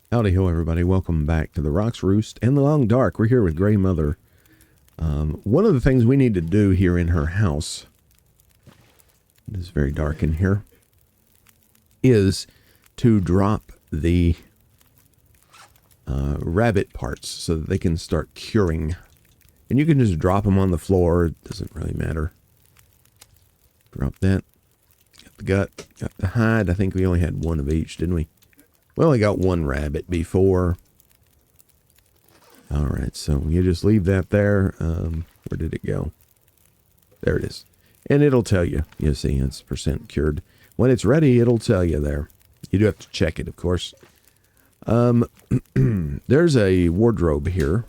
Howdy ho, everybody. Welcome back to the Rocks Roost and the Long Dark. We're here with Grey Mother. One of the things we need to do here in her house, it is very dark in here, is to drop the rabbit parts so that they can start curing. And you can just drop them on the floor. It doesn't really matter. Drop that. Got the gut. Got the hide. I think we only had one of each, didn't we? We only got one rabbit before. All right, so you just leave that there. Where did it go? There it is. And it'll tell you. You see, it's percent cured. When it's ready, it'll tell you there. You do have to check it, of course. There's a wardrobe here.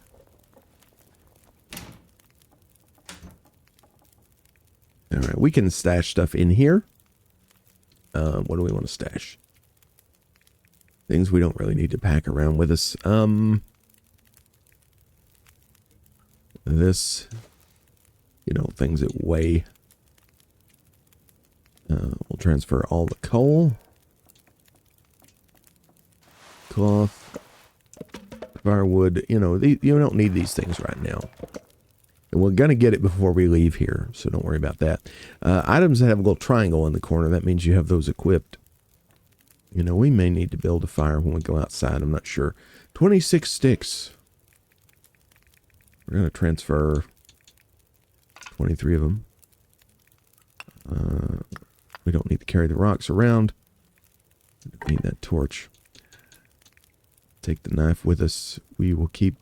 All right, we can stash stuff in here. What do we want to stash? Things we don't really need to pack around with us. This, things that weigh. We'll transfer all the coal, cloth, firewood. You don't need these things right now. And we're going to get it before we leave here, so don't worry about that. Items that have a little triangle in the corner, that means you have those equipped. We may need to build a fire when we go outside. I'm not sure. 26 sticks. We're going to transfer 23 of them. We don't need to carry the rocks around. We need that torch. Take the knife with us. We will keep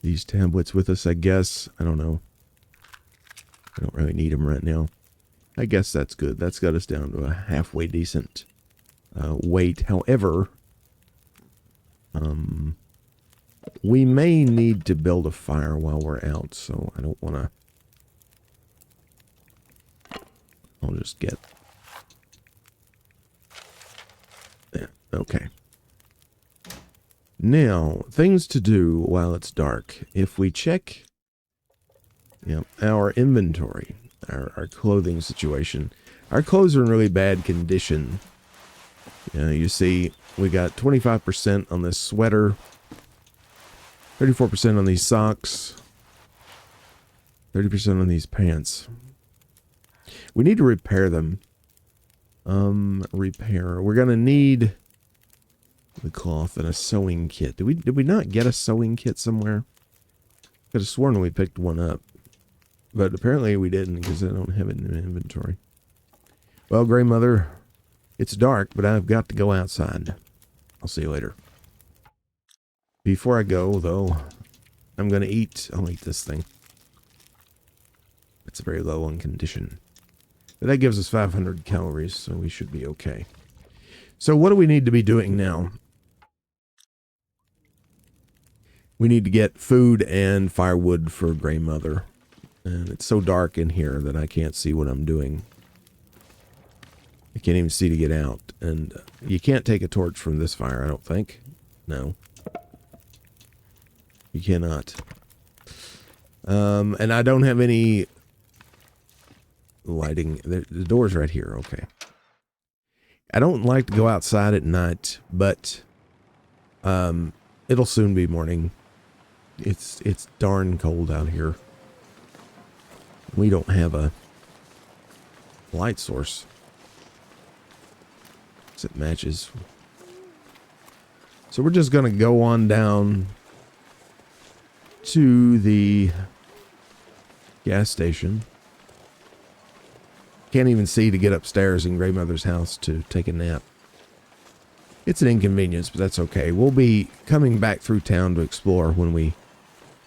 these tablets with us, I guess. I don't know. I don't really need them right now. I guess that's good. That's got us down to a halfway decent weight. However, we may need to build a fire while we're out, so I don't want to. I'll just get. Yeah, okay. Now, things to do while it's dark. If we check our inventory, our clothing situation, our clothes are in really bad condition. You see, we got 25% on this sweater, 34% on these socks, 30% on these pants. We need to repair them. Repair. We're gonna need the cloth and a sewing kit. Did we not get a sewing kit somewhere? Could have sworn we picked one up, but apparently we didn't because I don't have it in the inventory. Well, Grey Mother, it's dark, but I've got to go outside. I'll see you later. Before I go, though, I'm gonna eat. I'll eat this thing. It's very low on condition. But that gives us 500 calories, so we should be okay. So what do we need to be doing now? We need to get food and firewood for Grey Mother. And it's so dark in here that I can't see what I'm doing. I can't even see to get out. And you can't take a torch from this fire, I don't think. No. You cannot. And I don't have any lighting. The door's right here. Okay. I don't like to go outside at night, but it'll soon be morning. It's darn cold out here. We don't have a light source that matches. So we're just going to go on down to the gas station. Can't even see to get upstairs in Grey Mother's house to take a nap. It's an inconvenience, but that's okay. We'll be coming back through town to explore when we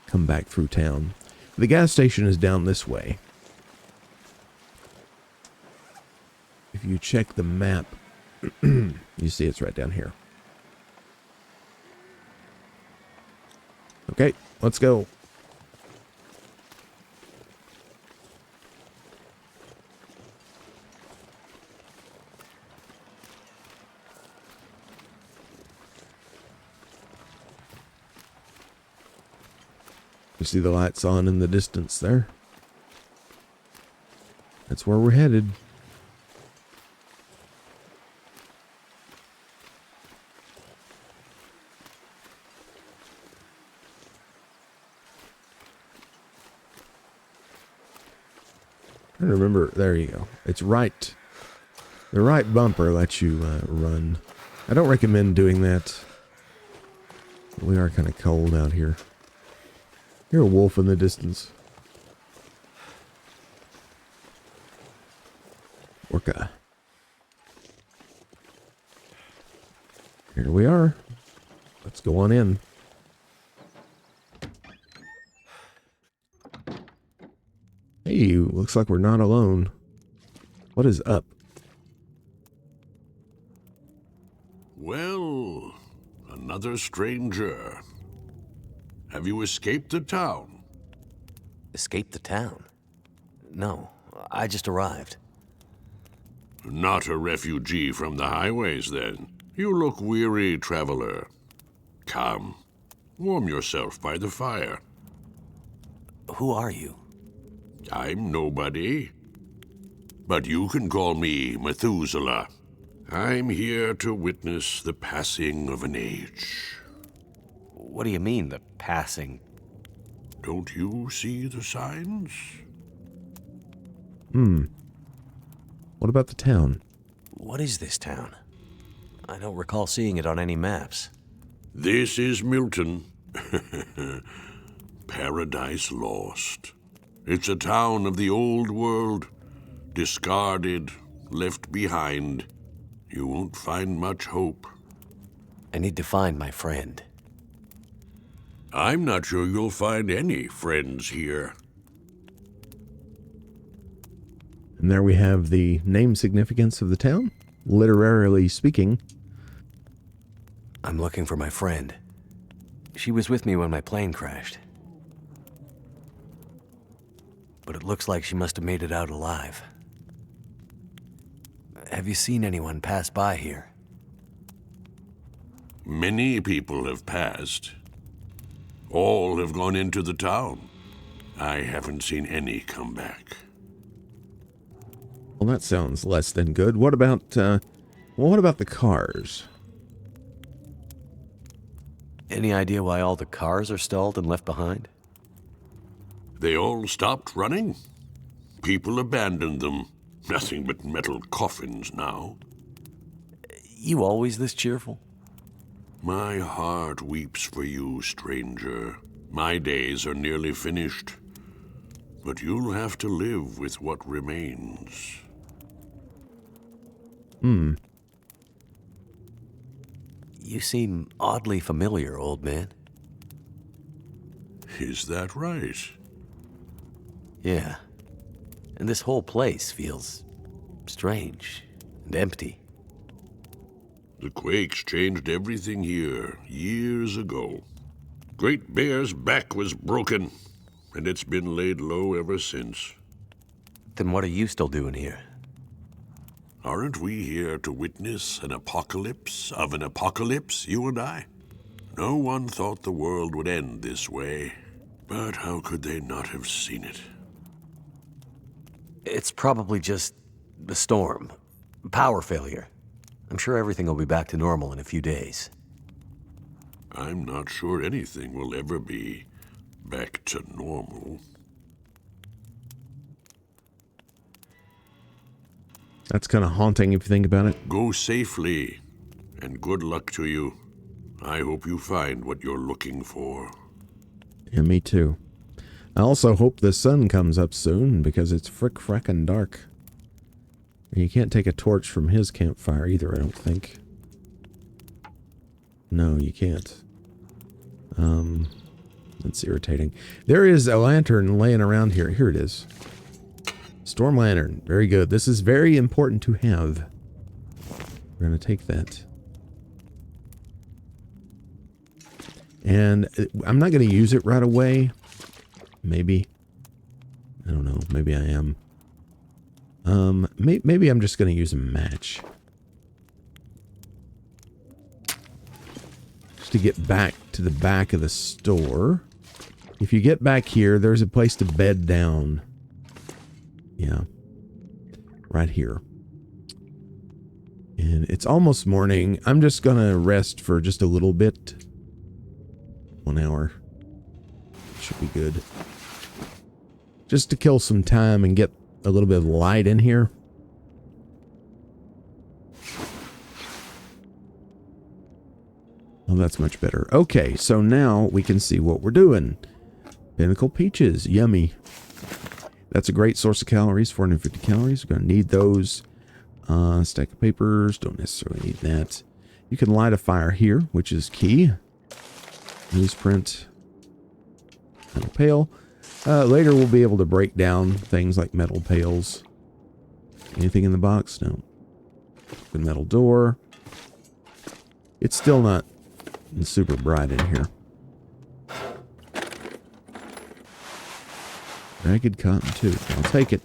come back through town. The gas station is down this way. If you check the map, you see it's right down here. Okay, let's go. You see the lights on in the distance there? That's where we're headed. I remember. There you go. It's right. The right bumper lets you run. I don't recommend doing that. We are kind of cold out here. Hear a wolf in the distance. Orca. Here we are. Let's go on in. Hey, looks like we're not alone. What is up? Well, another stranger. Have you escaped the town? Escaped the town? No, I just arrived. Not a refugee from the highways, then. You look weary, traveler. Come, warm yourself by the fire. Who are you? I'm nobody. But you can call me Methuselah. I'm here to witness the passing of an age. What do you mean, the passing? Don't you see the signs? What about the town? What is this town? I don't recall seeing it on any maps. This is Milton. Paradise Lost. It's a town of the old world, discarded, left behind. You won't find much hope. I need to find my friend. I'm not sure you'll find any friends here. And there we have the name significance of the town, literarily speaking. I'm looking for my friend. She was with me when my plane crashed. But it looks like she must have made it out alive. Have you seen anyone pass by here? Many people have passed. All have gone into the town. I haven't seen any come back. Well, that sounds less than good. What about the cars? Any idea why all the cars are stalled and left behind? They all stopped running. People abandoned them. Nothing but metal coffins now. You always this cheerful? My heart weeps for you, stranger. My days are nearly finished. But you'll have to live with what remains. You seem oddly familiar, old man. Is that right? Yeah. And this whole place feels strange and empty. The quakes changed everything here years ago. Great Bear's back was broken, and it's been laid low ever since. Then what are you still doing here? Aren't we here to witness an apocalypse of an apocalypse, you and I? No one thought the world would end this way, but how could they not have seen it? It's probably just the storm. Power failure. I'm sure everything will be back to normal in a few days. I'm not sure anything will ever be back to normal. That's kind of haunting if you think about it. Go safely, and good luck to you. I hope you find what you're looking for. Yeah, me too. I also hope the sun comes up soon, because it's frickin' dark. You can't take a torch from his campfire either, I don't think. No, you can't. That's irritating. There is a lantern laying around here. Here it is. Storm lantern. Very good. This is very important to have. We're going to take that. And I'm not going to use it right away. Maybe. I don't know. Maybe I am. Maybe I'm just going to use a match. Just to get back to the back of the store. If you get back here, there's a place to bed down. Yeah. Right here. And it's almost morning. I'm just going to rest for just a little bit. 1 hour. Should be good. Just to kill some time and get a little bit of light in here. Oh, that's much better. Okay, so now we can see what we're doing. Pinnacle peaches, yummy. That's a great source of calories, 450 calories. We're going to need those. Stack of papers, don't necessarily need that. You can light a fire here, which is key. Newsprint. Metal pail. Later we'll be able to break down things like metal pails. Anything in the box? No. The metal door. It's still not super bright in here. Ragged cotton too. I'll take it.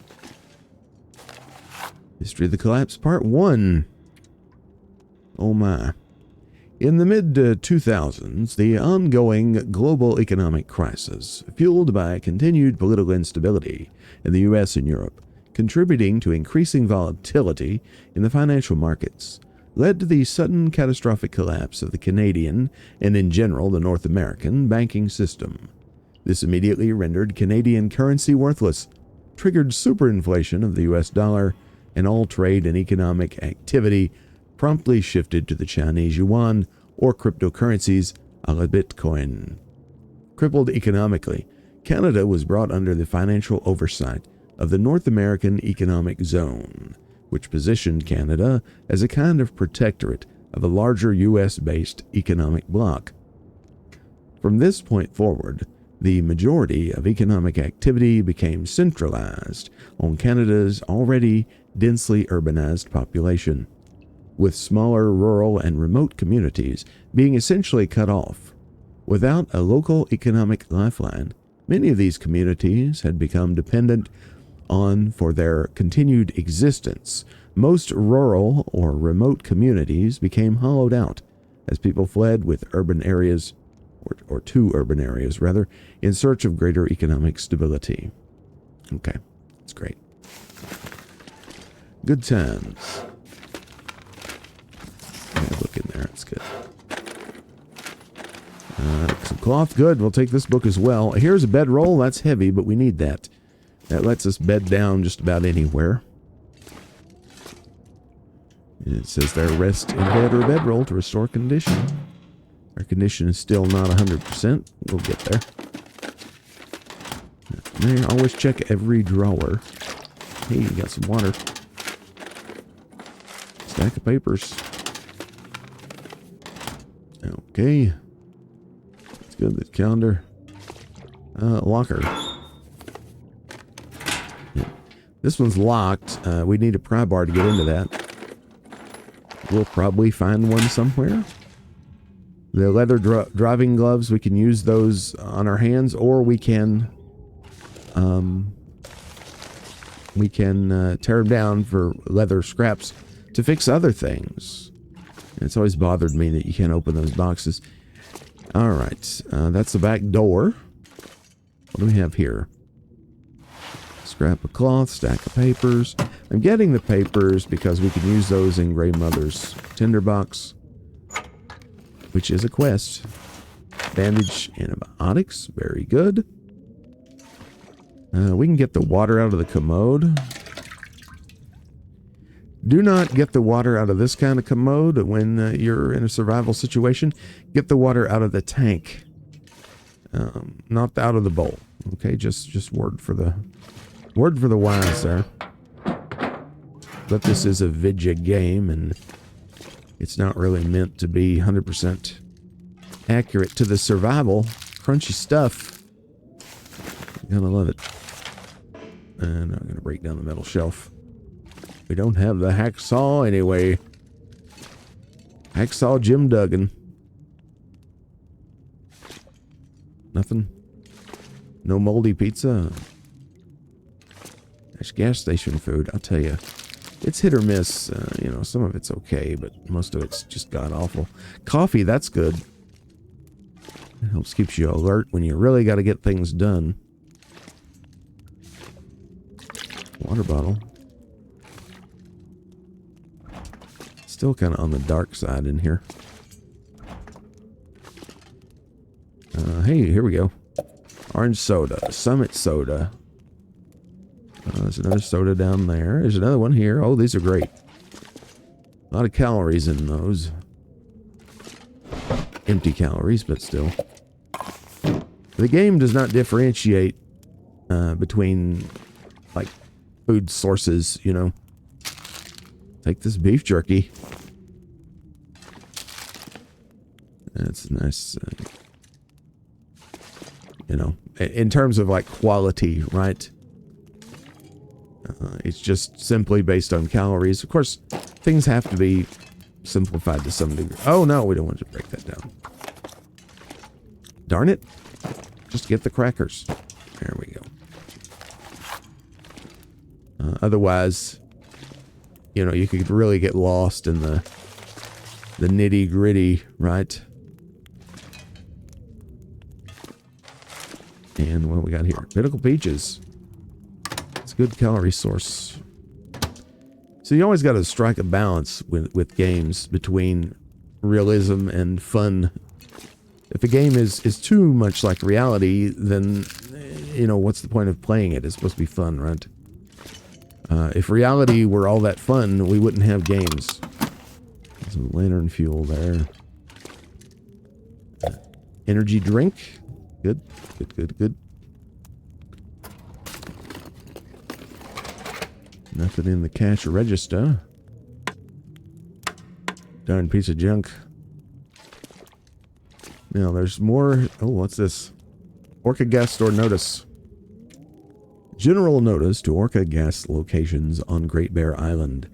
History of the Collapse Part 1. Oh my. In the mid-2000s, the ongoing global economic crisis, fueled by continued political instability in the U.S. and Europe, contributing to increasing volatility in the financial markets, led to the sudden catastrophic collapse of the Canadian, and in general the North American, banking system. This immediately rendered Canadian currency worthless, triggered superinflation of the U.S. dollar, and all trade and economic activity promptly shifted to the Chinese yuan or cryptocurrencies a la Bitcoin. Crippled economically, Canada was brought under the financial oversight of the North American Economic Zone, which positioned Canada as a kind of protectorate of a larger U.S.-based economic bloc. From this point forward, the majority of economic activity became centralized on Canada's already densely urbanized population, with smaller rural and remote communities being essentially cut off. Without a local economic lifeline, many of these communities had become dependent on for their continued existence. Most rural or remote communities became hollowed out as people fled with urban areas, or to urban areas rather, in search of greater economic stability. Okay, that's great. Good times. Yeah, look in there, it's good. Some cloth, good. We'll take this book as well. Here's a bedroll. That's heavy, but we need that. That lets us bed down just about anywhere. And it says there, rest in bed or bedroll to restore condition. Our condition is still not 100%. We'll get there. There, always check every drawer. Hey, you got some water. Stack of papers. Okay. That's good. The calendar. Locker. Yeah. This one's locked. We need a pry bar to get into that. We'll probably find one somewhere. The leather driving gloves, we can use those on our hands, or we can tear them down for leather scraps to fix other things. And it's always bothered me that you can't open those boxes. All right, that's the back door. What do we have here? Scrap of cloth, stack of papers. I'm getting the papers because we can use those in Grey Mother's tinderbox, which is a quest. Bandage antibiotics, very good. We can get the water out of the commode. Do not get the water out of this kind of commode when you're in a survival situation. Get the water out of the tank, not out of the bowl. Okay, just word for the wise there. But this is a vidya game, and it's not really meant to be 100% accurate to the survival. Crunchy stuff. Gotta love it. And I'm gonna break down the metal shelf. We don't have the hacksaw anyway. Hacksaw Jim Duggan. Nothing. No moldy pizza. That's gas station food, I'll tell you. It's hit or miss. Some of it's okay, but most of it's just god-awful. Coffee, that's good. It helps keeps you alert when you really got to get things done. Water bottle. Still kind of on the dark side in here. Hey, here we go. Orange soda. Summit soda. There's another soda down there. There's another one here. Oh, these are great. A lot of calories in those. Empty calories, but still. The game does not differentiate between, like, food sources, you know. Take this beef jerky. That's nice. You know, in terms of, like, quality, right? It's just simply based on calories. Of course, things have to be simplified to some degree. Oh, no, we don't want to break that down. Darn it. Just get the crackers. There we go. Otherwise, you know, you could really get lost in the nitty gritty, right? And what do we got here? Critical peaches. It's a good calorie source. So you always got to strike a balance with games between realism and fun. If a game is too much like reality, then, you know, what's the point of playing it? It's supposed to be fun, right? If reality were all that fun, we wouldn't have games. Some lantern fuel there. Energy drink. Good, good, good, good. Nothing in the cash register. Darn piece of junk. Now there's more. Oh, what's this? Orca gas store notice. General notice to Orca gas locations on Great Bear Island.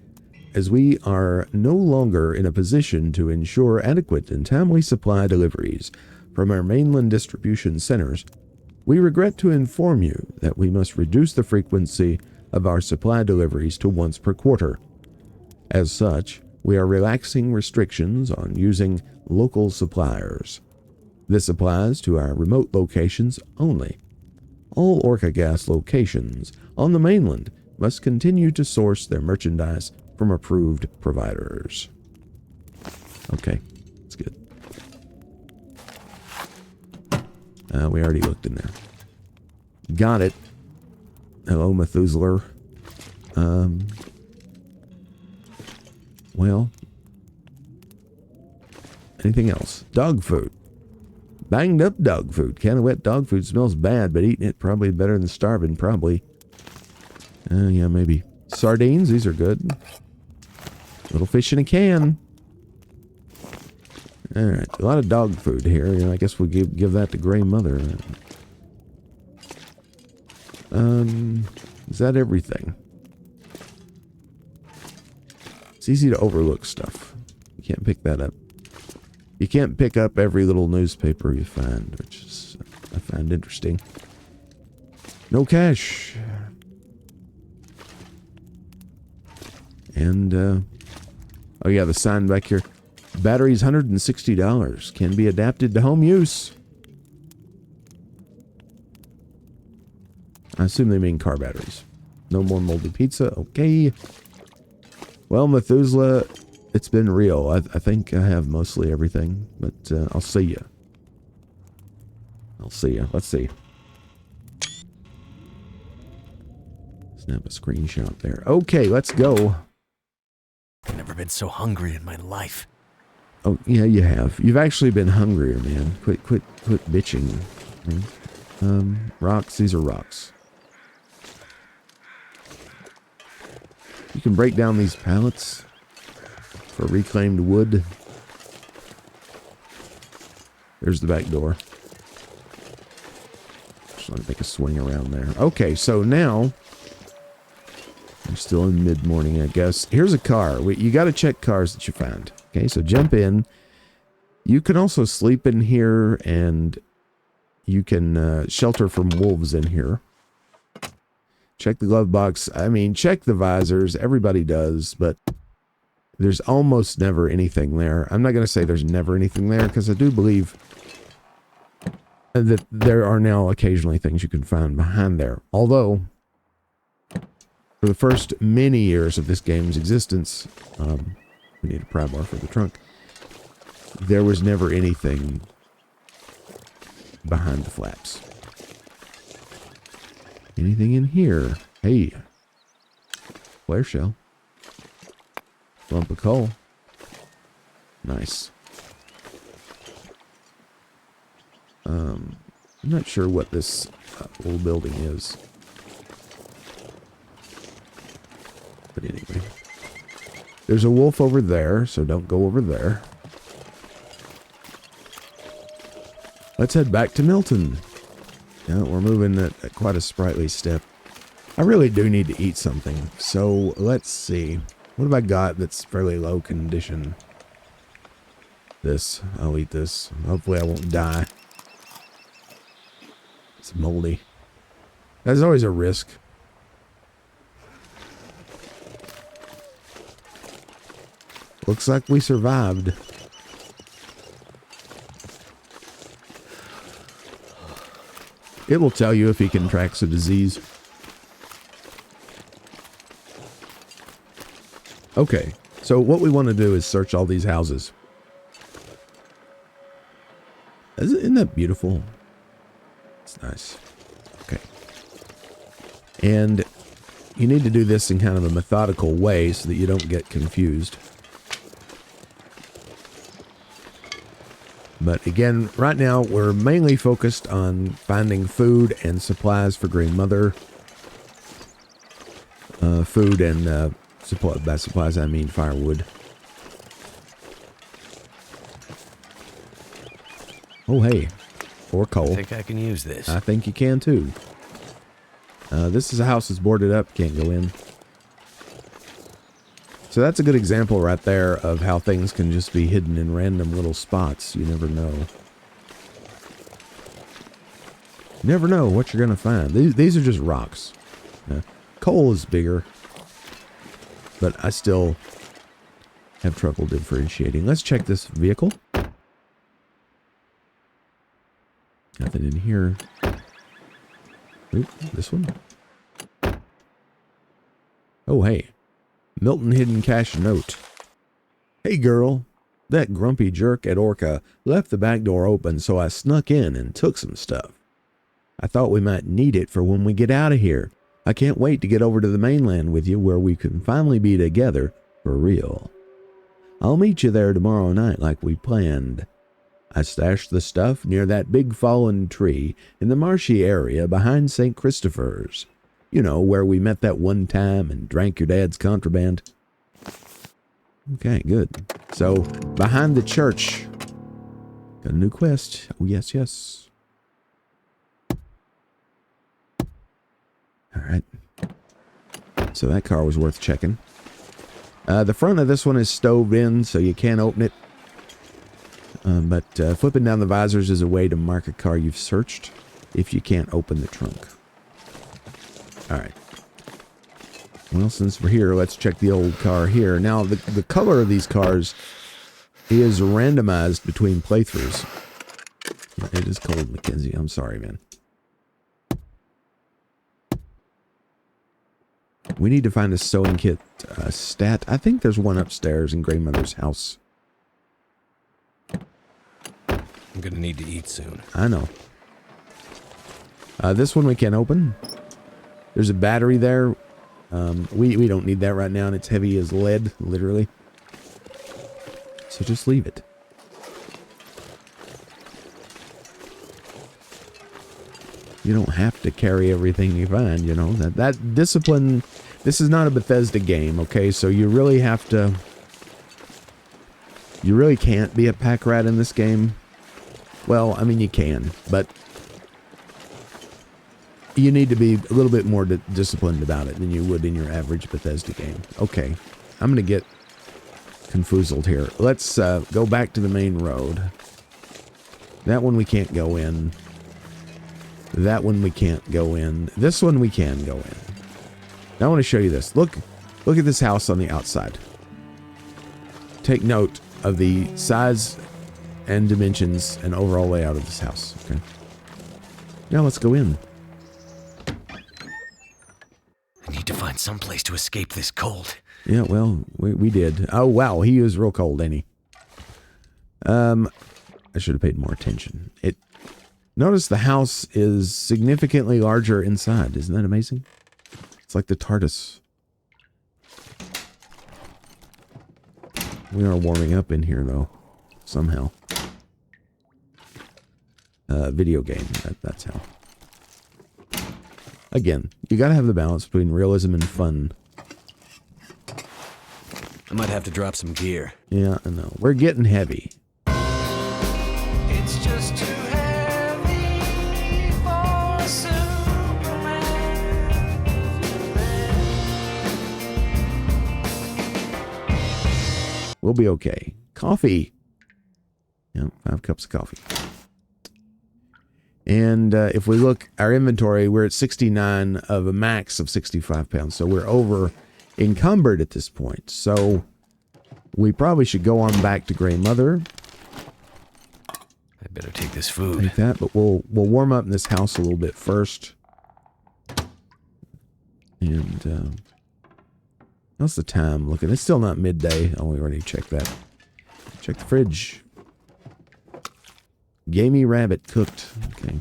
As we are no longer in a position to ensure adequate and timely supply deliveries from our mainland distribution centers, we regret to inform you that we must reduce the frequency of our supply deliveries to once per quarter. As such, we are relaxing restrictions on using local suppliers. This applies to our remote locations only. All Orca gas locations on the mainland must continue to source their merchandise from approved providers. Okay, that's good. We already looked in there. Got it. Hello, Methuselah. Well, anything else? Dog food. Banged up dog food. Can of wet dog food smells bad, but eating it probably better than starving, probably. Yeah, maybe. Sardines, these are good. Little fish in a can. Alright, a lot of dog food here. You know, I guess we'll give that to Gray Mother. Is that everything? It's easy to overlook stuff. You can't pick that up. You can't pick up every little newspaper you find, which is, I find interesting. No cash. And, oh yeah, the sign back here. Batteries $160. Can be adapted to home use. I assume they mean car batteries. No more moldy pizza. Okay. Well, Methuselah, it's been real. I think I have mostly everything, but I'll see ya. I'll see ya. Let's see. Snap a screenshot there. Okay, let's go. I've never been so hungry in my life. Oh, yeah, you have. You've actually been hungrier, man. Quit bitching. Rocks. These are rocks. You can break down these pallets for reclaimed wood. There's the back door. Just want to make a swing around there. Okay, so now I'm still in mid-morning, I guess. Here's a car. You got to check cars that you find. Okay, so jump in. You can also sleep in here, and you can shelter from wolves in here. Check the glove box. I mean, check the visors. Everybody does, but there's almost never anything there. I'm not going to say there's never anything there, because I do believe that there are now occasionally things you can find behind there. Although, for the first many years of this game's existence, we need a pry bar for the trunk, there was never anything behind the flaps. Anything in here? Hey. Flare shell. Lump of coal. Nice. I'm not sure what this little building is. But anyway. There's a wolf over there, so don't go over there. Let's head back to Milton. Yeah, we're moving at quite a sprightly step. I really do need to eat something. So let's see. What have I got that's fairly low condition? This. I'll eat this. Hopefully I won't die. It's moldy. There's always a risk. Looks like we survived. It will tell you if he contracts a disease. Okay, so what we want to do is search all these houses. Isn't that beautiful? It's nice. Okay. And you need to do this in kind of a methodical way so that you don't get confused. But again, right now we're mainly focused on finding food and supplies for Grandmother. Food and by supplies I mean firewood. Oh hey, or coal. I think I can use this. I think you can too. This is a house that's boarded up, can't go in. So that's a good example right there of how things can just be hidden in random little spots. You never know. You never know what you're going to find. These are just rocks. Coal is bigger, but I still have trouble differentiating. Let's check this vehicle. Nothing in here. Oop, this one. Oh, hey. Milton hidden cash note. Hey girl, that grumpy jerk at Orca left the back door open, so I snuck in and took some stuff. I thought we might need it for when we get out of here. I can't wait to get over to the mainland with you where we can finally be together for real. I'll meet you there tomorrow night like we planned. I stashed the stuff near that big fallen tree in the marshy area behind St. Christopher's. You know, where we met that one time and drank your dad's contraband. Okay, good. So, behind the church. Got a new quest. Oh, yes, yes. Alright. So that car was worth checking. The front of this one is stoved in, so you can't open it. But flipping down the visors is a way to mark a car you've searched if you can't open the trunk. Alright. Well, since we're here, let's check the old car here. Now, the color of these cars is randomized between playthroughs. It is cold, Mackenzie. I'm sorry, man. We need to find a sewing kit stat. I think there's one upstairs in Grandmother's house. I'm gonna need to eat soon. I know. This one we can't open. There's a battery there. We don't need that right now, and it's heavy as lead, literally. So just leave it. You don't have to carry everything you find, you know. That discipline, this is not a Bethesda game, okay? So you really have to... You really can't be a pack rat in this game. Well, I mean, you can, but... You need to be a little bit more disciplined about it than you would in your average Bethesda game. Okay, I'm going to get confoozled here. Let's go back to the main road. That one we can't go in. That one we can't go in. This one we can go in. Now I want to show you this. Look at this house on the outside. Take note of the size and dimensions and overall layout of this house. Okay. Now let's go in. I need to find some place to escape this cold. Yeah, well, we did. Oh, wow, he is real cold, ain't he? I should have paid more attention. Notice the house is significantly larger inside. Isn't that amazing? It's like the TARDIS. We are warming up in here, though. Somehow. Video game. That's how. Again, you gotta have the balance between realism and fun. I might have to drop some gear. Yeah, I know. We're getting heavy. It's just too heavy for Superman. We'll be okay. Coffee. Yeah, 5 cups of coffee. And if we look, our inventory, we're at 69 of a max of 65 pounds. So we're over encumbered at this point. So we probably should go on back to Grey Mother. I better take this food. Take that, but we'll warm up in this house a little bit first. And how's the time looking? It's still not midday. Oh, we already checked that. Check the fridge. Gamey rabbit cooked. Okay.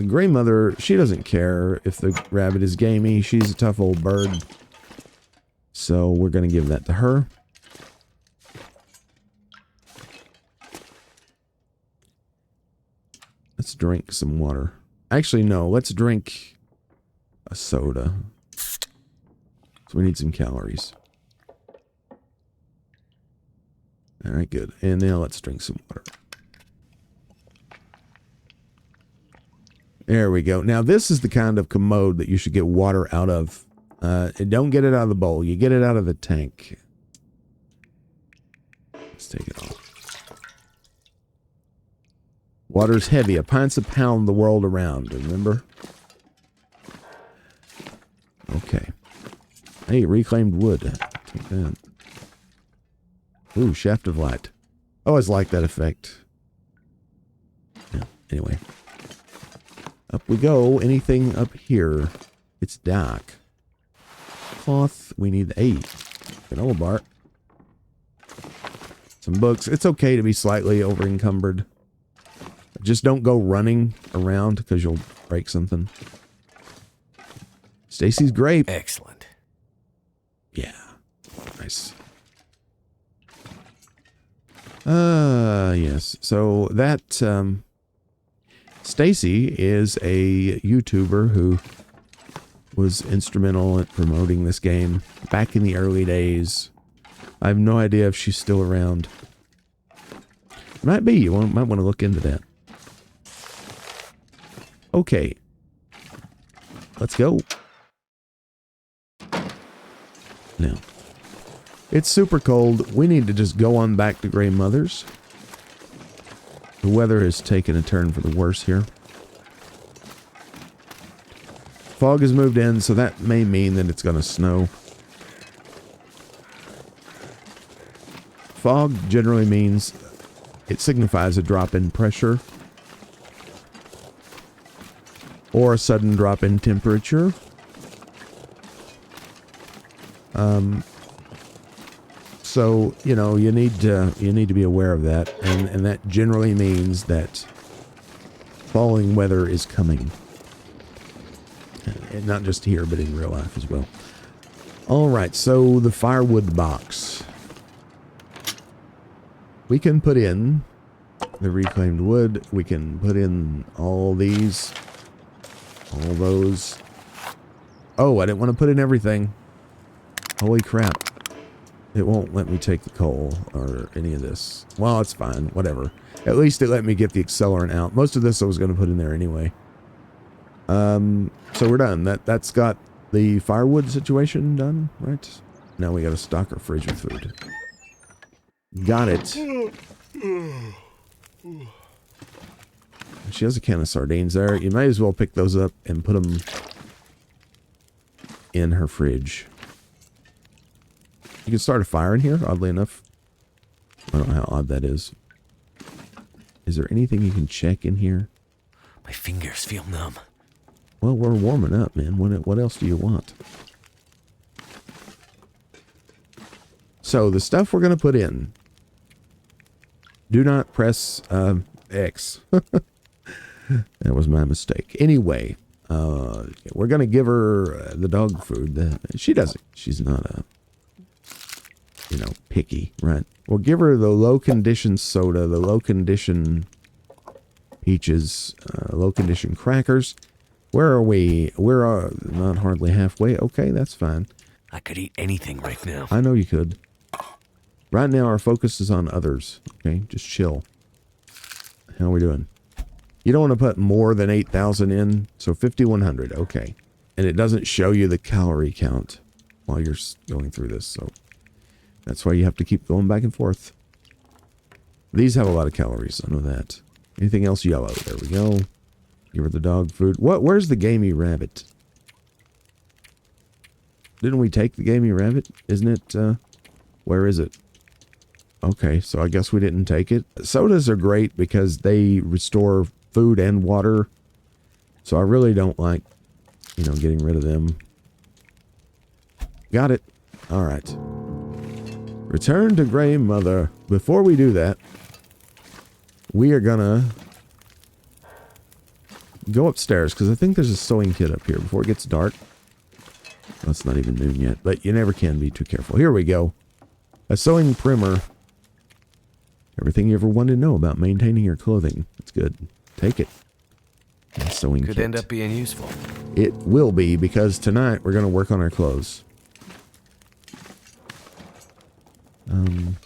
Grey Mother, she doesn't care if the rabbit is gamey. She's a tough old bird. So we're going to give that to her. Let's drink some water. Actually, no. Let's drink a soda. So we need some calories. All right, good. And now let's drink some water. There we go. Now, this is the kind of commode that you should get water out of. And don't get it out of the bowl. You get it out of the tank. Let's take it off. Water's heavy. A pint's a pound the world around. Remember? Okay. Hey, reclaimed wood. Take that. Ooh, shaft of light. I always like that effect. Yeah, anyway. Up we go. Anything up here? It's dark. Cloth. We need 8. Granola bar. Some books. It's okay to be slightly over encumbered. Just don't go running around because you'll break something. Stacy's grape. Excellent. Yeah. Nice. Yes. So that, Stacy is a YouTuber who was instrumental in promoting this game back in the early days. I have no idea if she's still around. Might be. You might want to look into that. Okay. Let's go. Now. It's super cold. We need to just go on back to Grey Mother's. The weather has taken a turn for the worse here. Fog has moved in, so that may mean that it's going to snow. Fog generally means it signifies a drop in pressure or a sudden drop in temperature. So, you know, you need to be aware of that, and that generally means that falling weather is coming. And not just here, but in real life as well. All right, so the firewood box. We can put in the reclaimed wood. We can put in all these, all those. Oh, I didn't want to put in everything. Holy crap. It won't let me take the coal or any of this. Well, it's fine. Whatever. At least it let me get the accelerant out. Most of this I was going to put in there anyway. So we're done. That's got the firewood situation done, right? Now we got to stock our fridge with food. Got it. She has a can of sardines there. You might as well pick those up and put them in her fridge. You can start a fire in here, oddly enough. I don't know how odd that is. Is there anything you can check in here? My fingers feel numb. Well, we're warming up, man. What else do you want? So, the stuff we're going to put in. Do not press X. That was my mistake. Anyway, we're going to give her the dog food. She doesn't. She's not picky, right? We'll give her the low-condition soda, the low-condition peaches, low-condition crackers. Where are we? We're not hardly halfway. Okay, that's fine. I could eat anything right now. I know you could. Right now, our focus is on others. Okay, just chill. How are we doing? You don't want to put more than 8,000 in, so 5,100. Okay, and it doesn't show you the calorie count while you're going through this, so that's why you have to keep going back and forth. These have a lot of calories. I know that. Anything else yellow? There we go. Give her the dog food. Where's the gamey rabbit? Didn't we take the gamey rabbit? Isn't it? Where is it? Okay, so I guess we didn't take it. Sodas are great because they restore food and water. So I really don't like, getting rid of them. Got it. All right. Return to Grey Mother. Before we do that, we are gonna go upstairs because I think there's a sewing kit up here before it gets dark. Well, it's not even noon yet, but you never can be too careful. Here we go. A sewing primer. Everything you ever wanted to know about maintaining your clothing. It's good. Take it. A sewing Could kit. end up being useful. It will be, because tonight we're going to work on our clothes. Don't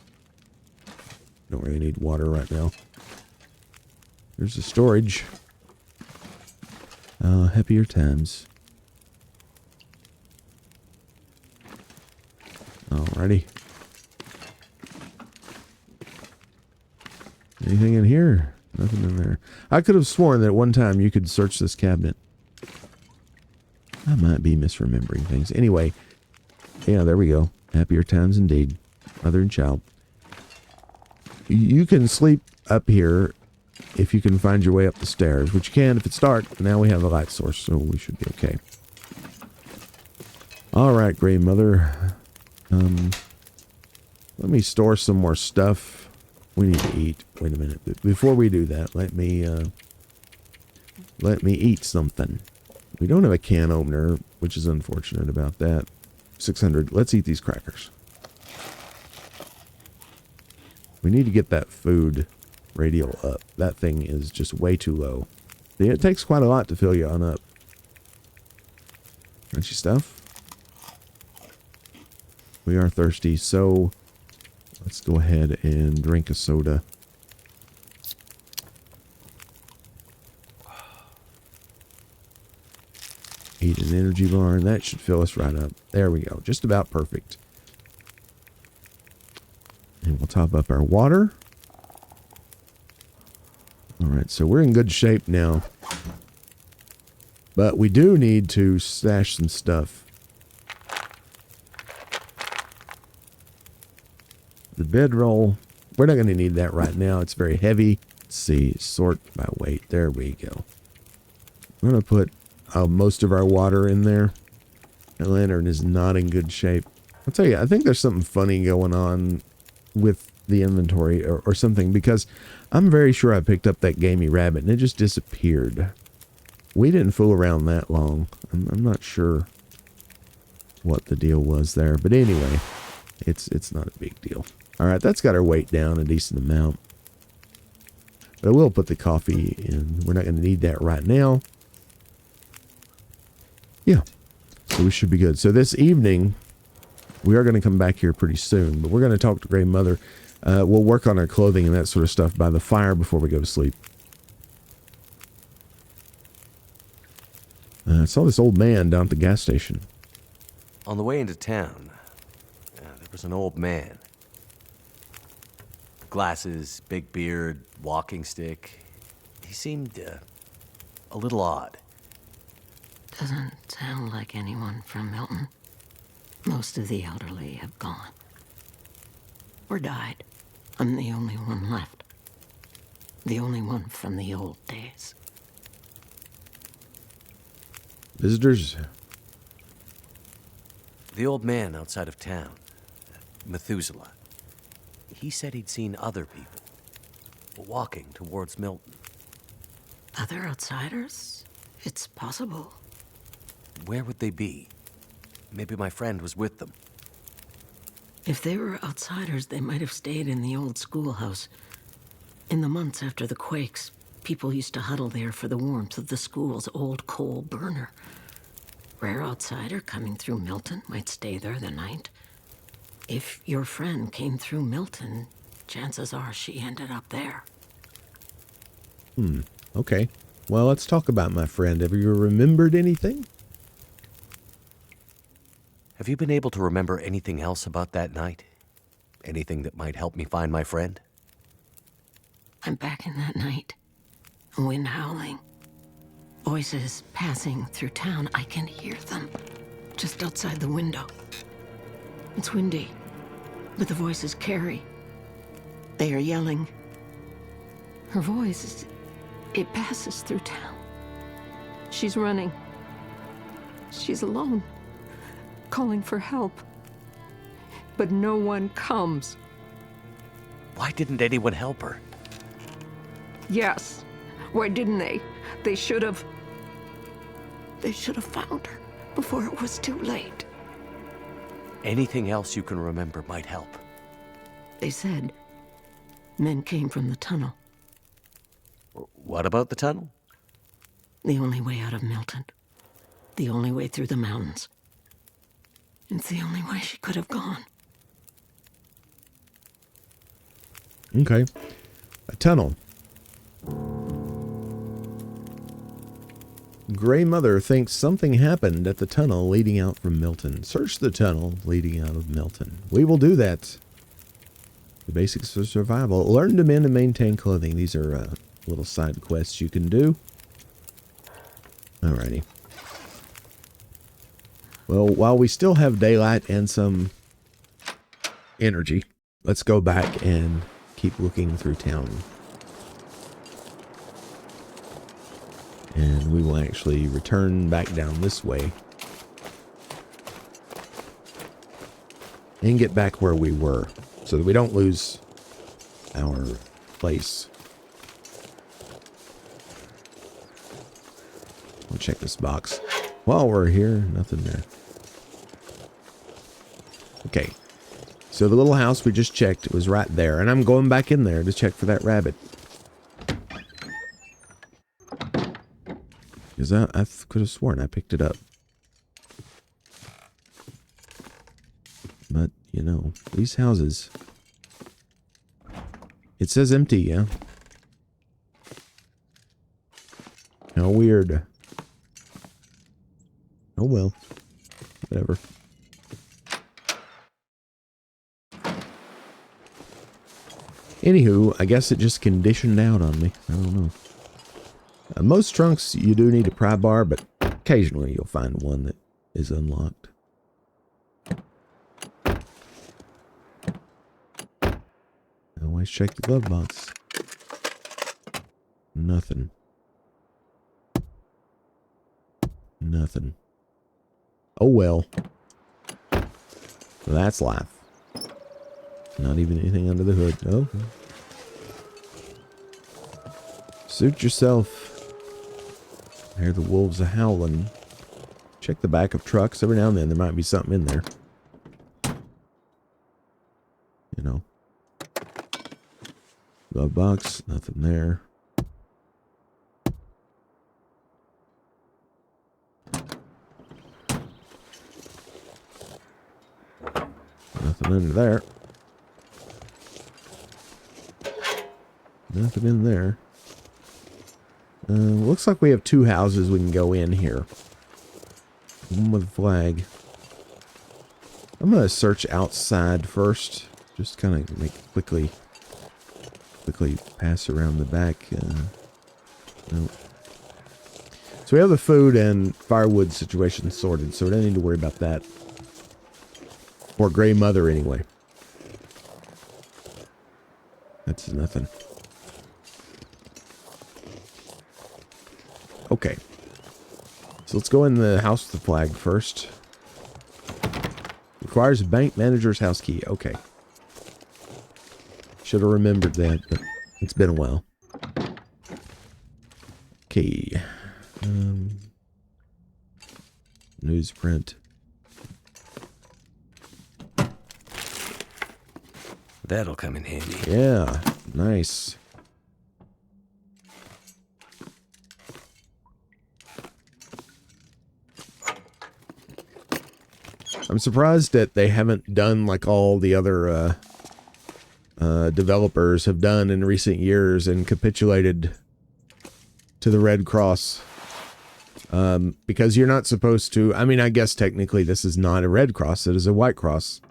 really need water right now. There's the storage. Happier times. Alrighty. Anything in here? Nothing in there. I could have sworn that at one time you could search this cabinet. I might be misremembering things. Anyway, yeah, there we go. Happier times indeed. Mother and child. You can sleep up here if you can find your way up the stairs, which you can if it's dark. Now we have a light source, so we should be okay. All right, Grey Mother. Let me store some more stuff. We need to eat. Wait a minute. Before we do that, let me eat something. We don't have a can opener, which is unfortunate about that. 600. Let's eat these crackers. We need to get that food radial up. That thing is just way too low. It takes quite a lot to fill you on up. Crunchy stuff. We are thirsty, so let's go ahead and drink a soda. Eat an energy bar, and that should fill us right up. There we go. Just about perfect. And we'll top up our water. All right, so we're in good shape now. But we do need to stash some stuff. The bedroll, we're not going to need that right now. It's very heavy. Let's see, sort by weight. There we go. I'm going to put most of our water in there. The lantern is not in good shape. I'll tell you, I think there's something funny going on with the inventory or something, because I'm very sure I picked up that gamey rabbit and it just disappeared. We didn't fool around that long. I'm not sure what the deal was there, but anyway, it's not a big deal. All right, that's got our weight down a decent amount. But I will put the coffee in. We're not going to need that right now. Yeah, so we should be good. So this evening, we are going to come back here pretty soon, but we're going to talk to Grey Mother. We'll work on our clothing and that sort of stuff by the fire before we go to sleep. I saw this old man down at the gas station. On the way into town, there was an old man. Glasses, big beard, walking stick. He seemed a little odd. Doesn't sound like anyone from Milton. Most of the elderly have gone. Or died. I'm the only one left. The only one from the old days. Visitors? The old man outside of town, Methuselah. He said he'd seen other people walking towards Milton. Other outsiders? It's possible. Where would they be? Maybe my friend was with them. If they were outsiders, they might have stayed in the old schoolhouse. In the months after the quakes, people used to huddle there for the warmth of the school's old coal burner. Rare outsider coming through Milton might stay there the night. If your friend came through Milton, chances are she ended up there. Okay. Well, let's talk about my friend. Have you remembered anything? Have you been able to remember anything else about that night? Anything that might help me find my friend? I'm back in that night. Wind howling. Voices passing through town. I can hear them just outside the window. It's windy, but the voices carry. They are yelling. Her voice, it passes through town. She's running. She's alone, calling for help. But no one comes. Why didn't anyone help her? Yes. Why didn't they? They should have. They should have found her before it was too late. Anything else you can remember might help. They said men came from the tunnel. What about the tunnel? The only way out of Milton. The only way through the mountains. It's the only way she could have gone. Okay. A tunnel. Grey Mother thinks something happened at the tunnel leading out from Milton. Search the tunnel leading out of Milton. We will do that. The basics of survival. Learn to mend and maintain clothing. These are little side quests you can do. Alrighty. Well, while we still have daylight and some energy, let's go back and keep looking through town. And we will actually return back down this way and get back where we were so that we don't lose our place. I'll check this box. While we're here, nothing there. Okay. So the little house we just checked was right there, and I'm going back in there to check for that rabbit. Because I could have sworn I picked it up. But, you know, these houses. It says empty, yeah. How weird. Oh well. Whatever. Anywho, I guess it just conditioned out on me. I don't know. Most trunks you do need a pry bar, but occasionally you'll find one that is unlocked. Always check the glove box. Nothing. Nothing. Oh well. That's life. Not even anything under the hood. Oh. Suit yourself. I hear the wolves are howling. Check the back of trucks. Every now and then there might be something in there. You know. Glove box. Nothing there. Nothing under there. Nothing in there. Looks like we have two houses we can go in here. One with a flag. I'm going to search outside first. Just kind of make quickly pass around the back. No. So we have the food and firewood situation sorted, so we don't need to worry about that. Or Grey Mother, anyway. That's nothing. Okay. So let's go in the house with the flag first. Requires a bank manager's house key. Okay. Should have remembered that, but it's been a while. Okay. Newsprint. That'll come in handy. Yeah, nice. I'm surprised that they haven't done like all the other developers have done in recent years and capitulated to the Red Cross. Because you're not supposed to, I mean, I guess technically this is not a Red Cross, it is a White Cross.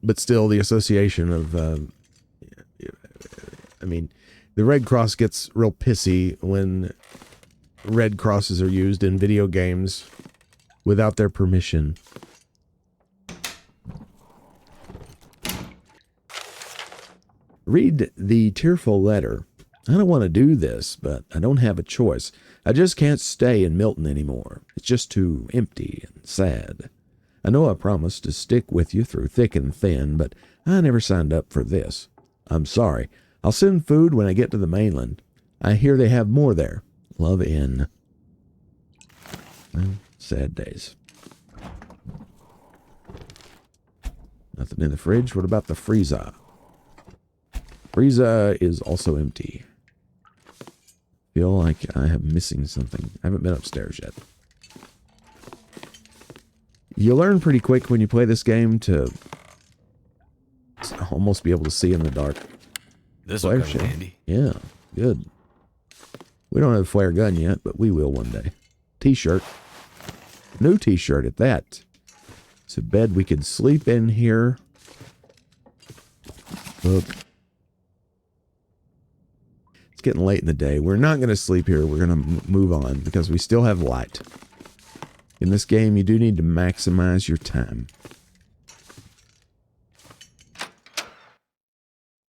But still, the association of, I mean, the Red Cross gets real pissy when Red Crosses are used in video games without their permission. Read the tearful letter. I don't want to do this, but I don't have a choice. I just can't stay in Milton anymore. It's just too empty and sad. I know I promised to stick with you through thick and thin, but I never signed up for this. I'm sorry. I'll send food when I get to the mainland. I hear they have more there. Love, N. Well, sad days. Nothing in the fridge. What about the freezer? Freezer is also empty. Feel like I am missing something. I haven't been upstairs yet. You learn pretty quick when you play this game to almost be able to see in the dark. This will come in handy. Yeah, good. We don't have a flare gun yet, but we will one day. T-shirt. New t-shirt at that. It's a bed we could sleep in here. Look. It's getting late in the day. We're not going to sleep here. We're going to move on because we still have light. In this game, you do need to maximize your time.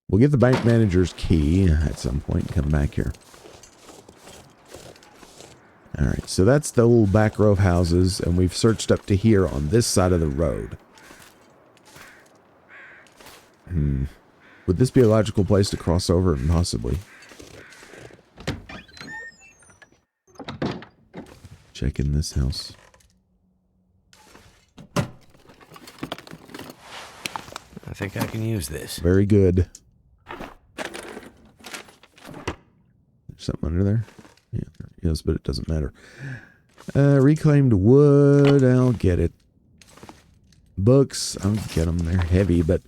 We'll get the bank manager's key at some point and come back here. Alright, so that's the old back row of houses, and we've searched up to here on this side of the road. Would this be a logical place to cross over? Possibly. Check in this house. I think I can use this. Very good. There's something under there? Yeah, there is, but it doesn't matter. Reclaimed wood, I'll get it. Books, I'll get them. They're heavy, but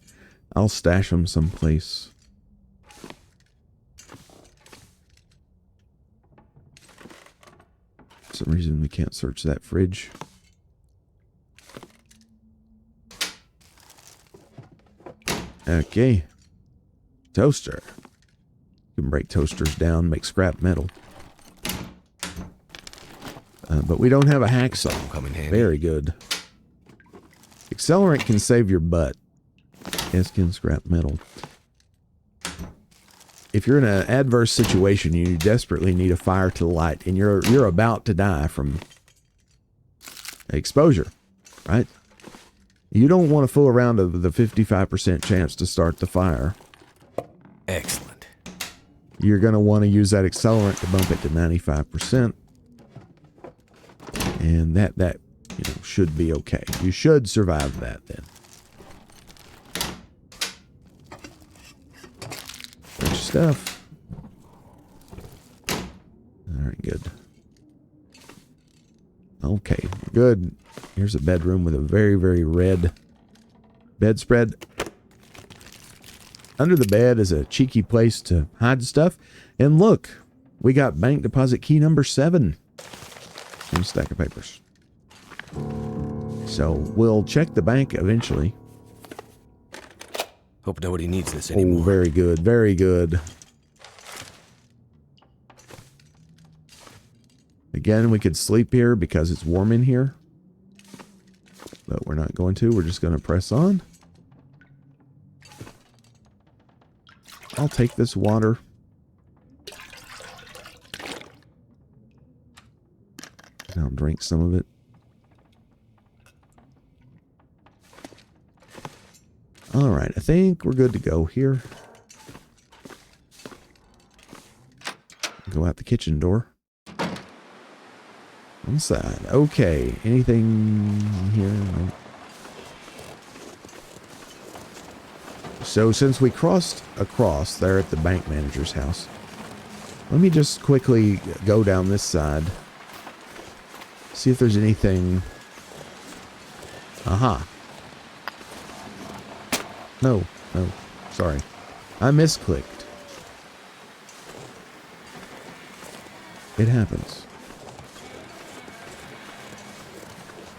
I'll stash them someplace. For some reason we can't search that fridge. Okay. Toaster. You can break toasters down, make scrap metal. But we don't have a hacksaw. Come in handy. Very good. Accelerant can save your butt. Yes, can scrap metal. If you're in an adverse situation, you desperately need a fire to light, and you're about to die from exposure, right? You don't want to fool around with the 55% chance to start the fire. Excellent. You're going to want to use that accelerant to bump it to 95%. And that should be okay. You should survive that then. Fresh stuff. Alright, good. Okay, good. Here's a bedroom with a very, very red bedspread. Under the bed is a cheeky place to hide stuff. And look, we got bank deposit key number 7. And a stack of papers. So we'll check the bank eventually. Hope nobody needs this anymore. Oh, very good, very good. Again, we could sleep here because it's warm in here. But we're not going to. We're just going to press on. I'll take this water. And I'll drink some of it. All right, I think we're good to go here. Go out the kitchen door. Inside. Okay. Anything here? No. So since we crossed across there at the bank manager's house, let me just quickly go down this side. See if there's anything. Aha. No. Sorry. I misclicked. It happens.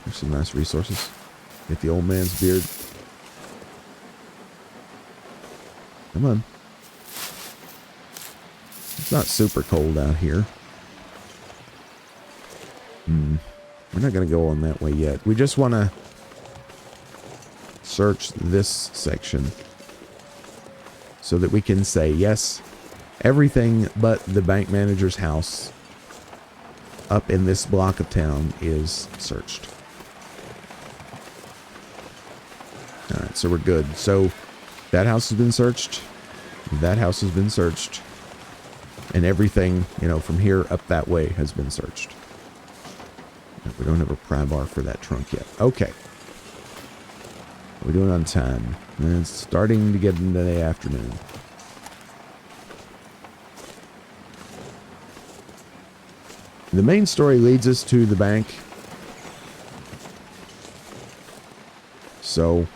There's some nice resources. Get the old man's beard. Come on. It's not super cold out here. We're not going to go on that way yet. We just want to search this section so that we can say, yes, everything but the bank manager's house up in this block of town is searched. All right, so we're good. So that house has been searched. That house has been searched. And everything, you know, from here up that way has been searched. We don't have a pry bar for that trunk yet. Okay. We're doing on time. And it's starting to get into the afternoon. The main story leads us to the bank. So,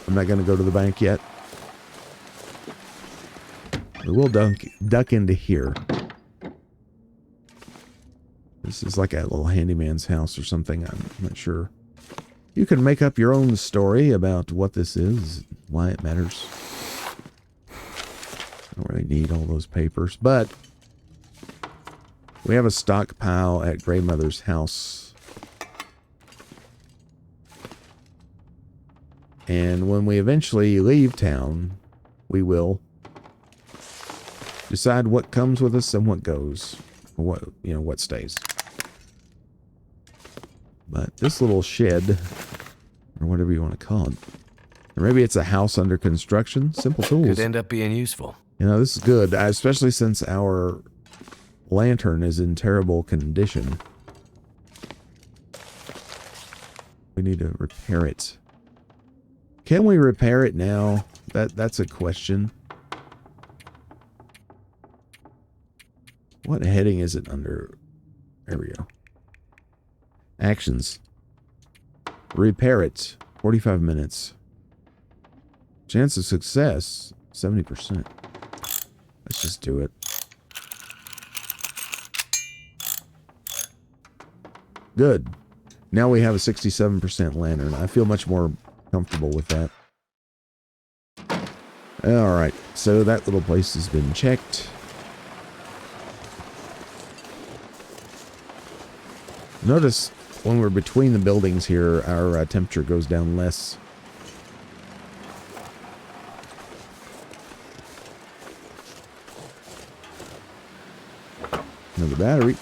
I'm not going to go to the bank yet. We will duck into here. This is like a little handyman's house or something. I'm not sure. You can make up your own story about what this is, why it matters. I don't really need all those papers, but we have a stockpile at Grandmother's house. And when we eventually leave town, we will decide what comes with us and what goes. Or what, you know, what stays. But this little shed, or whatever you want to call it, or maybe it's a house under construction. Simple tools. Could end up being useful. You know, this is good, especially since our lantern is in terrible condition. We need to repair it. Can we repair it now? That's a question. What heading is it under? There we go. Actions. Repair it. 45 minutes. Chance of success. 70%. Let's just do it. Good. Now we have a 67% lantern. I feel much more comfortable with that. Alright. So that little place has been checked. Notice when we're between the buildings here, our temperature goes down less. Another battery.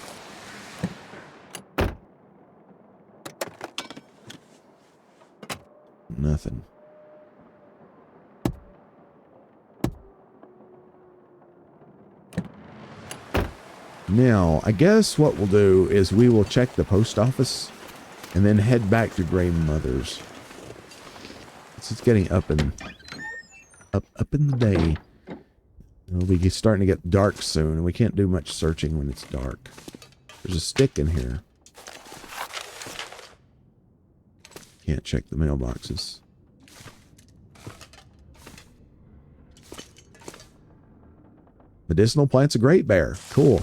Nothing. Now, I guess what we'll do is we will check the post office and then head back to Grandmother's. It's getting up in the day. It'll be starting to get dark soon, and we can't do much searching when it's dark. There's a stick in here. Can't check the mailboxes. Medicinal plants of Great Bear. Cool.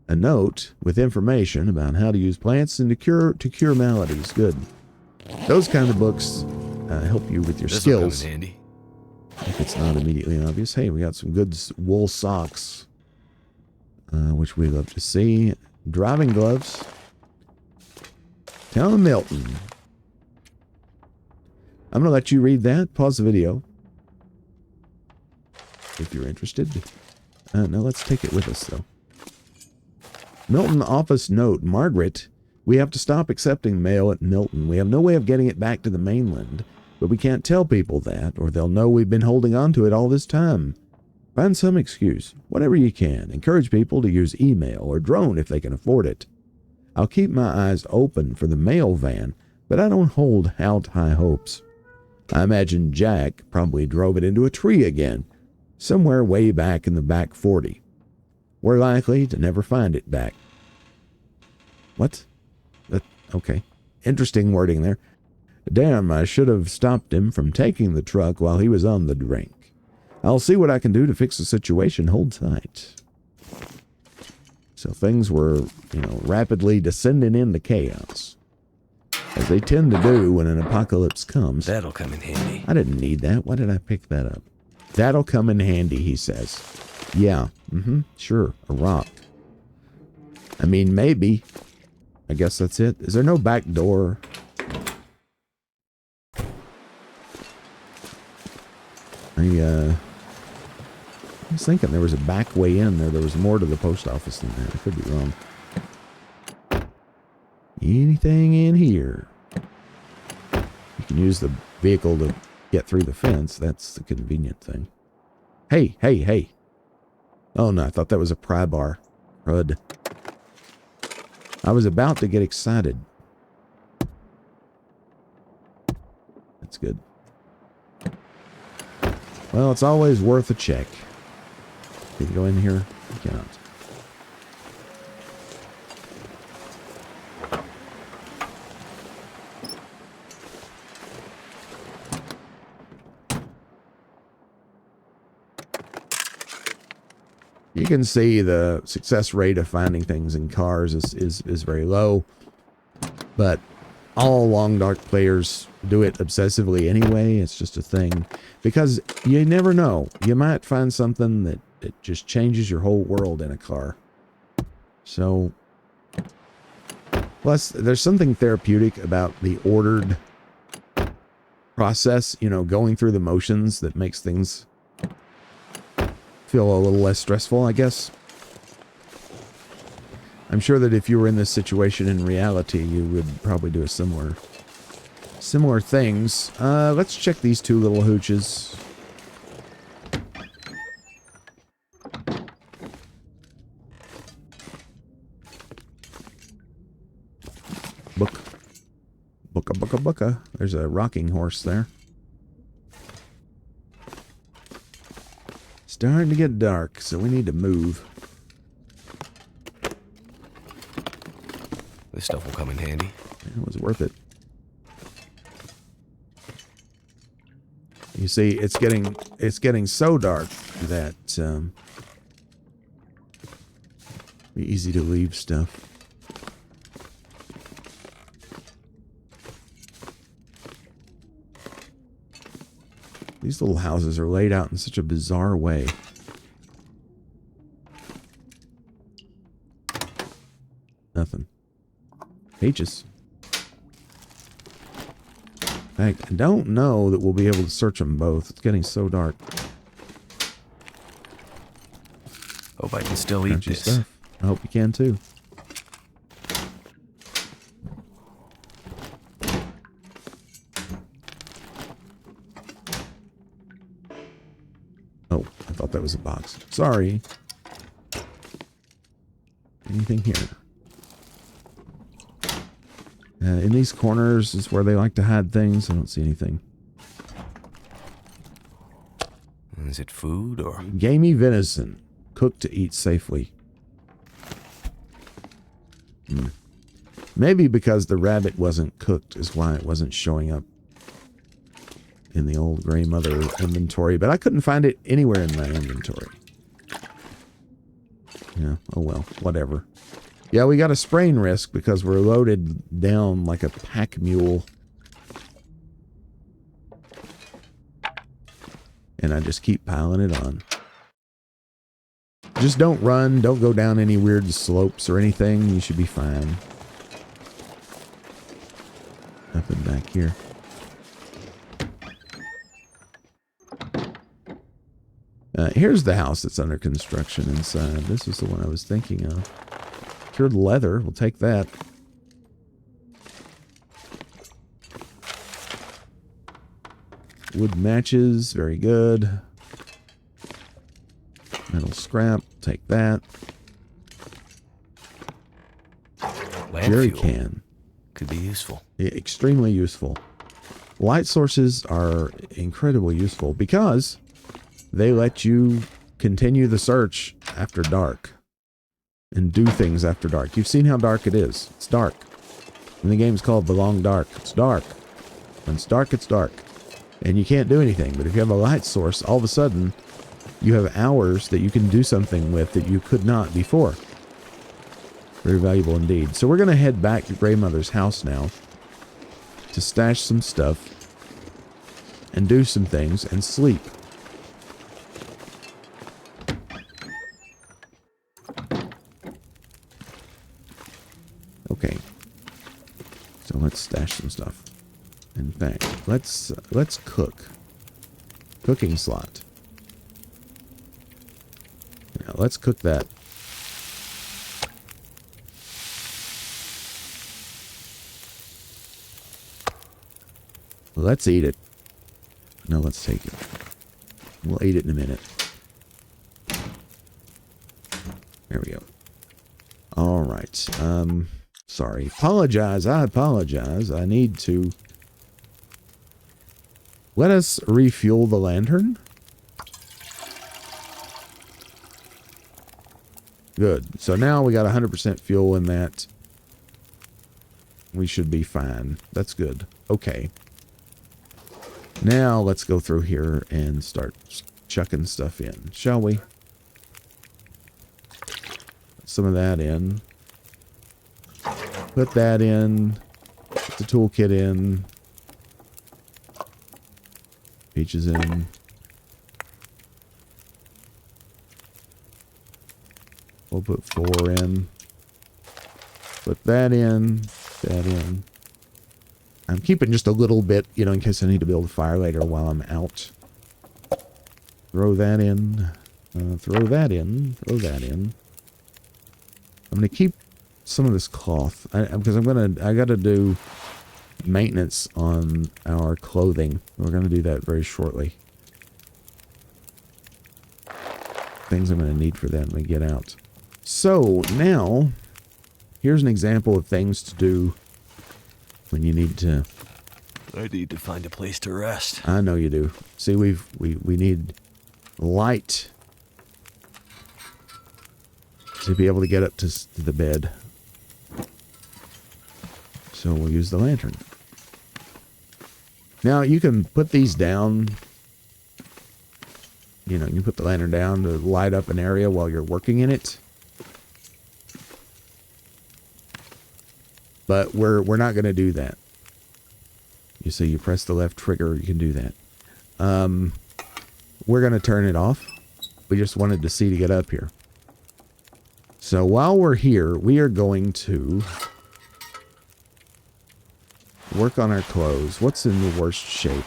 A note with information about how to use plants and to cure maladies. Good. Those kind of books help you with your skills. Come in handy. If it's not immediately obvious. Hey, we got some good wool socks, which we love to see. Driving gloves. Town of Milton. I'm going to let you read that. Pause the video if you're interested. No, let's take it with us, though. Milton office note. Margaret, we have to stop accepting mail at Milton. We have no way of getting it back to the mainland, but we can't tell people that, or they'll know we've been holding on to it all this time. Find some excuse, whatever you can. Encourage people to use email or drone if they can afford it. I'll keep my eyes open for the mail van, but I don't hold out high hopes. I imagine Jack probably drove it into a tree again, somewhere way back in the back 40. We're likely to never find it back. What? Okay. Interesting wording there. Damn, I should have stopped him from taking the truck while he was on the drink. I'll see what I can do to fix the situation. Hold tight. So things were, rapidly descending into chaos, as they tend to do when an apocalypse comes. That'll come in handy. I didn't need that. Why did I pick that up? That'll come in handy, he says. Yeah, sure, a rock. I mean, maybe. I guess that's it. Is there no back door? I was thinking there was a back way in there. There was more to the post office than that. I could be wrong. Anything in here? You can use the vehicle to get through the fence. That's the convenient thing. Hey, hey, hey. Oh, no, I thought that was a pry bar. Crud. I was about to get excited. That's good. Well, it's always worth a check. Can you go in here? You cannot. You can see the success rate of finding things in cars is very low, but all Long Dark players do it obsessively anyway. It's just a thing, because you never know. You might find something that just changes your whole world in a car. So, plus, there's something therapeutic about the ordered process, going through the motions, that makes things feel a little less stressful, I guess. I'm sure that if you were in this situation in reality, you would probably do a similar things. Let's check these two little hooches. Booka. There's a rocking horse there. Starting to get dark, so we need to move. This stuff will come in handy. It was worth it. You see, it's getting so dark that be easy to leave stuff. These little houses are laid out in such a bizarre way. Nothing. Peaches. I don't know that we'll be able to search them both. It's getting so dark. Hope I can still eat this. Stuff. I hope you can too. Oh, I thought that was a box. Sorry. Anything here? In these corners is where they like to hide things. I don't see anything. Is it food or? Gamey venison. Cooked to eat safely. Maybe because the rabbit wasn't cooked is why it wasn't showing up in the old Grey Mother inventory. But I couldn't find it anywhere in my inventory. Yeah, oh well, whatever. Yeah, we got a sprain risk because we're loaded down like a pack mule. And I just keep piling it on. Just don't run. Don't go down any weird slopes or anything. You should be fine. Nothing back here. Here's the house that's under construction inside. This is the one I was thinking of. Cured leather. We'll take that. Wood matches. Very good. Metal scrap. Take that. Lamp Jerry fuel can. could be useful. Extremely useful. Light sources are incredibly useful because they let you continue the search after dark and do things after dark. You've seen how dark it is. It's dark. And the game's called The Long Dark. It's dark. When it's dark, it's dark. And you can't do anything. But if you have a light source, all of a sudden, you have hours that you can do something with that you could not before. Very valuable indeed. So we're going to head back to Grandmother's house now to stash some stuff and do some things and sleep. Okay. So let's stash some stuff. In fact, let's cook. Cooking slot. Yeah, let's cook that. Let's eat it. No, let's take it. We'll eat it in a minute. There we go. All right. Sorry. Apologize. I apologize. I need to... Let us refuel the lantern. Good. So now we got 100% fuel in that. We should be fine. That's good. Okay. Now let's go through here and start chucking stuff in, shall we? Put some of that in. Put that in. Put the toolkit in. Peaches in. We'll put 4 in. Put that in. That in. I'm keeping just a little bit, you know, in case I need to build a fire later while I'm out. Throw that in. Throw that in. Throw that in. I'm going to keep some of this cloth. Because I got to do maintenance on our clothing. We're going to do that very shortly. Things I'm going to need for that when we get out. So, now, here's an example of things to do when you need to... I need to find a place to rest. I know you do. See, we need light to be able to get up to the bed. So we'll use the lantern. Now, you can put these down. You know, you put the lantern down to light up an area while you're working in it. But we're not going to do that. You see, you press the left trigger, you can do that. We're going to turn it off. We just wanted to see to get up here. So while we're here, we are going to work on our clothes. What's in the worst shape?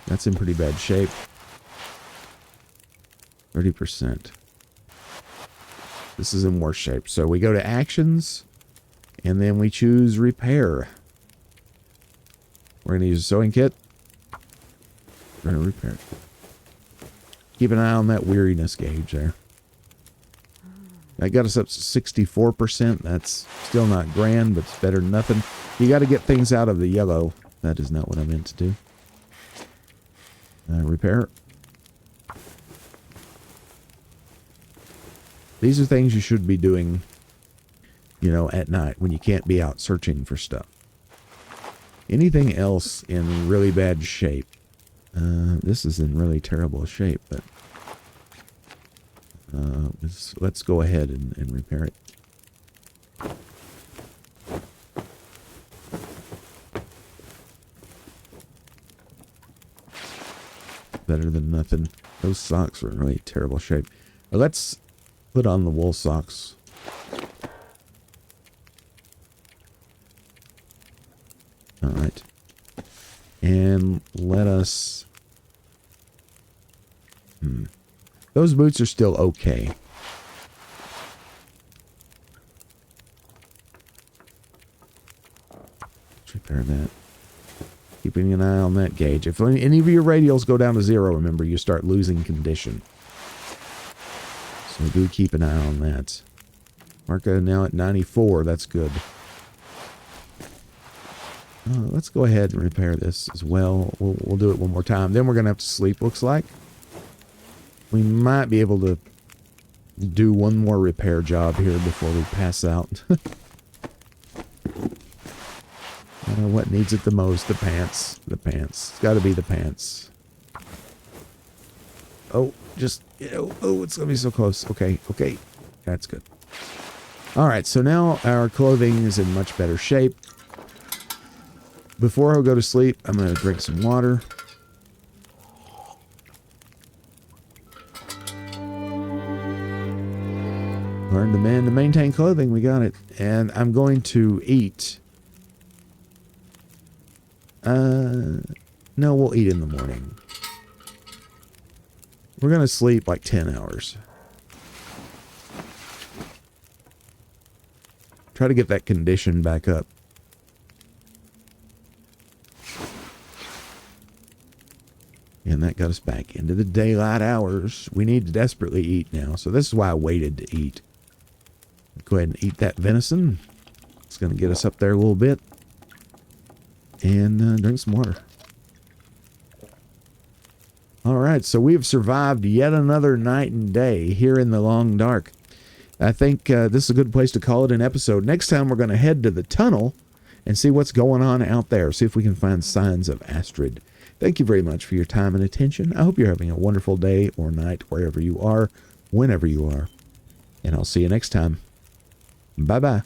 That's in pretty bad shape. 30%. This is in worse shape. So we go to actions. And then we choose repair. We're going to use a sewing kit. We're going to repair it. Keep an eye on that weariness gauge there. That got us up to 64%. That's still not grand, but it's better than nothing. You got to get things out of the yellow. That is not what I meant to do. Repair. These are things you should be doing, you know, at night when you can't be out searching for stuff. Anything else in really bad shape? This is in really terrible shape, but let's go ahead and repair it. Better than nothing. Those socks are in really terrible shape. Let's put on the wool socks. All right. And let us... Those boots are still okay. Let's repair that. Keeping an eye on that gauge. If any of your radials go down to 0, remember, you start losing condition. So do keep an eye on that. Orca now at 94. That's good. Let's go ahead and repair this as well. We'll do it one more time. Then we're going to have to sleep, looks like. We might be able to do one more repair job here before we pass out. What needs it the most? The pants. The pants. It's got to be the pants. Oh, just... Oh, it's going to be so close. Okay, okay. That's good. Alright, so now our clothing is in much better shape. Before I go to sleep, I'm going to drink some water. Learn demand to maintain clothing. We got it. And I'm going to eat. No, we'll eat in the morning. We're going to sleep like 10 hours. Try to get that condition back up. And that got us back into the daylight hours. We need to desperately eat now. So this is why I waited to eat. Go ahead and eat that venison. It's going to get us up there a little bit. And drink some water. Alright, so we've survived yet another night and day here in the long dark. I think this is a good place to call it an episode. Next time we're going to head to the tunnel and see what's going on out there. See if we can find signs of Astrid. Thank you very much for your time and attention. I hope you're having a wonderful day or night wherever you are, whenever you are. And I'll see you next time. Bye-bye.